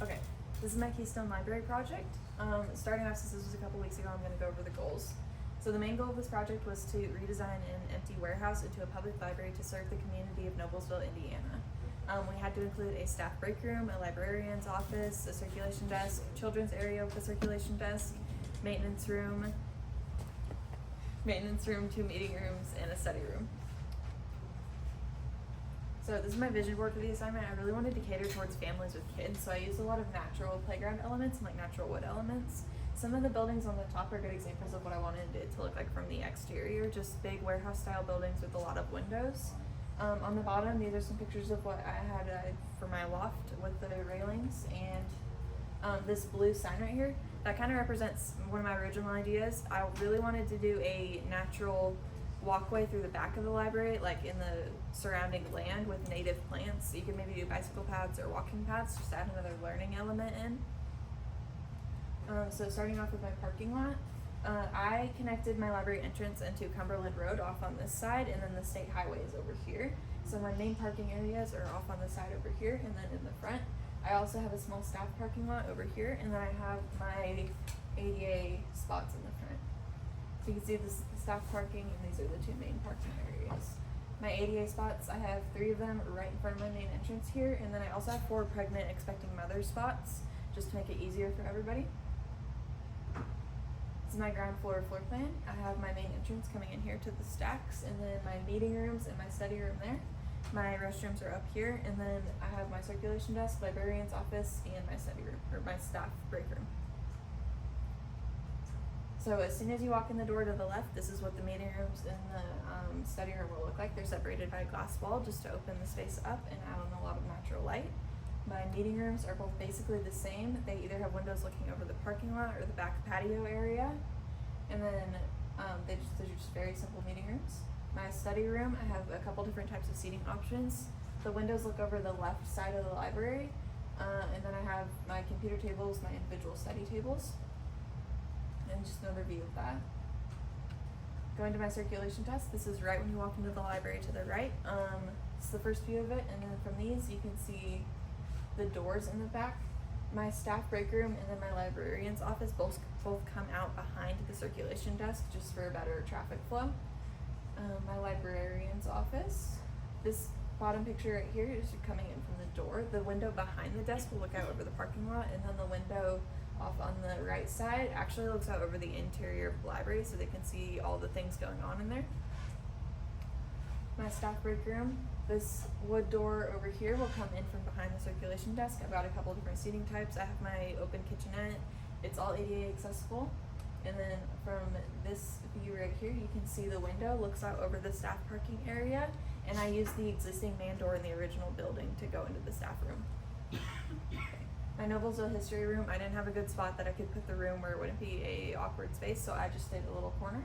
Okay, this is my Keystone Library project. Starting off, since this was a couple weeks ago, I'm going to go over the goals. So the main goal of this project was to redesign an empty warehouse into a public library to serve the community of Noblesville, Indiana. We had to include a staff break room, a librarian's office, a circulation desk, children's area with a circulation desk, maintenance room, 2 meeting rooms, and a study room. So this is my vision board for the assignment. I really wanted to cater towards families with kids, so I used a lot of natural playground elements and like natural wood elements. Some of the buildings on the top are good examples of what I wanted it to look like from the exterior, just big warehouse style buildings with a lot of windows. On the bottom, these are some pictures of what I had for my loft with the railings, and this blue sign right here, that kind of represents one of my original ideas. I really wanted to do a natural walkway through the back of the library, like in the surrounding land with native plants. So you can maybe do bicycle paths or walking paths, just to add another learning element in. So starting off with my parking lot, I connected my library entrance into Cumberland Road off on this side, and then the state highway is over here. So my main parking areas are off on the side over here, and then in the front. I also have a small staff parking lot over here, and then I have my ADA spots in the front. So you can see this is the staff parking, and these are the 2 main parking areas. My ADA spots, I have 3 of them right in front of my main entrance here, and then I also have 4 pregnant expecting mother spots, just to make it easier for everybody. This is my ground floor plan. I have my main entrance coming in here to the stacks, and then my meeting rooms and my study room there. My restrooms are up here, and then I have my circulation desk, librarian's office, and my study room, or my staff break room. So as soon as you walk in the door to the left, this is what the meeting rooms and the study room will look like. They're separated by a glass wall just to open the space up and add on a lot of natural light. My meeting rooms are both basically the same. They either have windows looking over the parking lot or the back patio area. And then those are just very simple meeting rooms. My study room, I have a couple different types of seating options. The windows look over the left side of the library. And then I have my computer tables, my individual study tables. And just another view of that. Going to my circulation desk, this is right when you walk into the library to the right. It's the first view of it, and then from these you can see the doors in the back. My staff break room and then my librarian's office both come out behind the circulation desk just for a better traffic flow. My librarian's office, this bottom picture right here is coming in from the door. The window behind the desk will look out over the parking lot, and then the window off on the right side actually looks out over the interior of the library so they can see all the things going on in there. My staff break room, this wood door over here will come in from behind the circulation desk. I've got a couple different seating types. I have my open kitchenette. It's all ADA accessible. And then from this view right here, you can see the window looks out over the staff parking area, and I used the existing man door in the original building to go into the staff room. My Noblesville history room, I didn't have a good spot that I could put the room where it wouldn't be a awkward space, so I just did a little corner.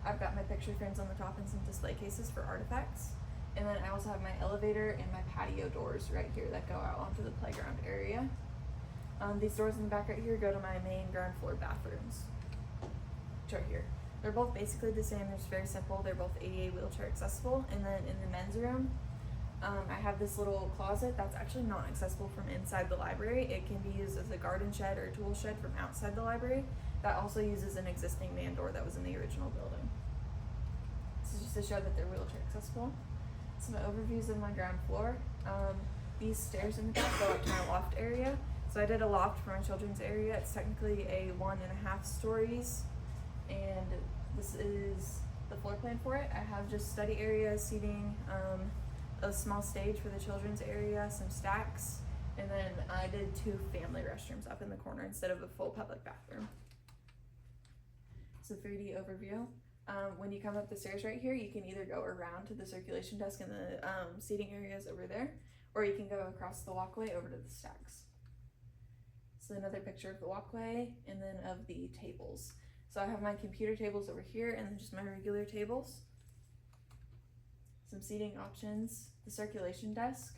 I've got my picture frames on the top and some display cases for artifacts. And then I also have my elevator and my patio doors right here that go out onto the playground area. These doors in the back right here go to my main ground floor bathrooms. Right here. They're both basically the same. They're just very simple. They're both ADA wheelchair accessible. And then in the men's room, I have this little closet that's actually not accessible from inside the library. It can be used as a garden shed or a tool shed from outside the library. That also uses an existing man door that was in the original building. This is just to show that they're wheelchair accessible. Some overviews of my ground floor. These stairs in the back go up to my loft area. So I did a loft for my children's area. It's technically a 1.5 stories. And this is the floor plan for it. I have just study area, seating, a small stage for the children's area, some stacks, and then I did 2 family restrooms up in the corner instead of a full public bathroom. So 3D overview. When you come up the stairs right here, you can either go around to the circulation desk and the seating areas over there, or you can go across the walkway over to the stacks. So another picture of the walkway and then of the tables. So I have my computer tables over here and then just my regular tables. Some seating options, the circulation desk.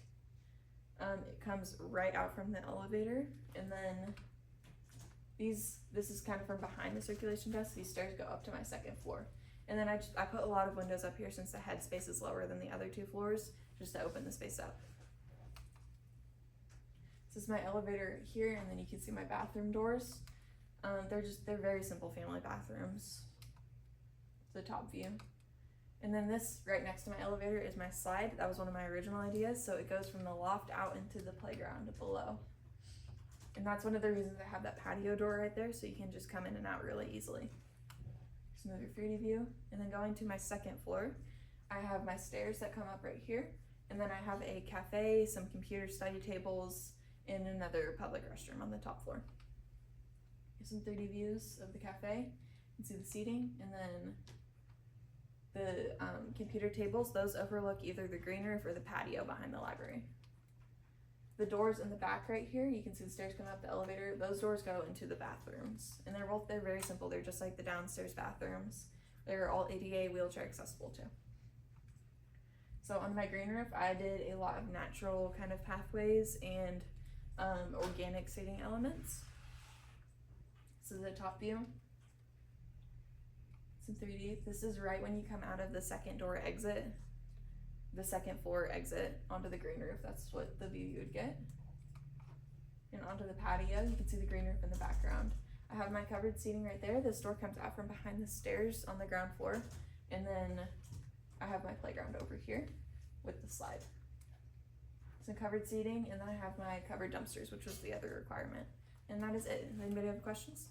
It comes right out from the elevator, and then this is kind of from behind the circulation desk. These stairs go up to my 2nd floor. And then I put a lot of windows up here since the head space is lower than the other 2 floors, just to open the space up. This is my elevator here, and then you can see my bathroom doors. They're very simple family bathrooms. The top view. And then this right next to my elevator is my slide. That was one of my original ideas. So it goes from the loft out into the playground below. And that's one of the reasons I have that patio door right there, so you can just come in and out really easily. Just move your 3D view. And then going to my second floor, I have my stairs that come up right here. And then I have a cafe, some computer study tables, and another public restroom on the top floor. Here's some 3D views of the cafe. You can see the seating, and then the computer tables, those overlook either the green roof or the patio behind the library. The doors in the back right here, you can see the stairs coming up the elevator. Those doors go into the bathrooms, and they're very simple. They're just like the downstairs bathrooms. They're all ADA wheelchair accessible too. So on my green roof, I did a lot of natural kind of pathways and organic seating elements. This is the top view. It's in 3D. This is right when you come out of the second door exit, the second floor exit onto the green roof. That's what the view you would get. And onto the patio, you can see the green roof in the background. I have my covered seating right there. This door comes out from behind the stairs on the ground floor. And then I have my playground over here with the slide. Some covered seating, and then I have my covered dumpsters, which was the other requirement. And that is it. Anybody have questions?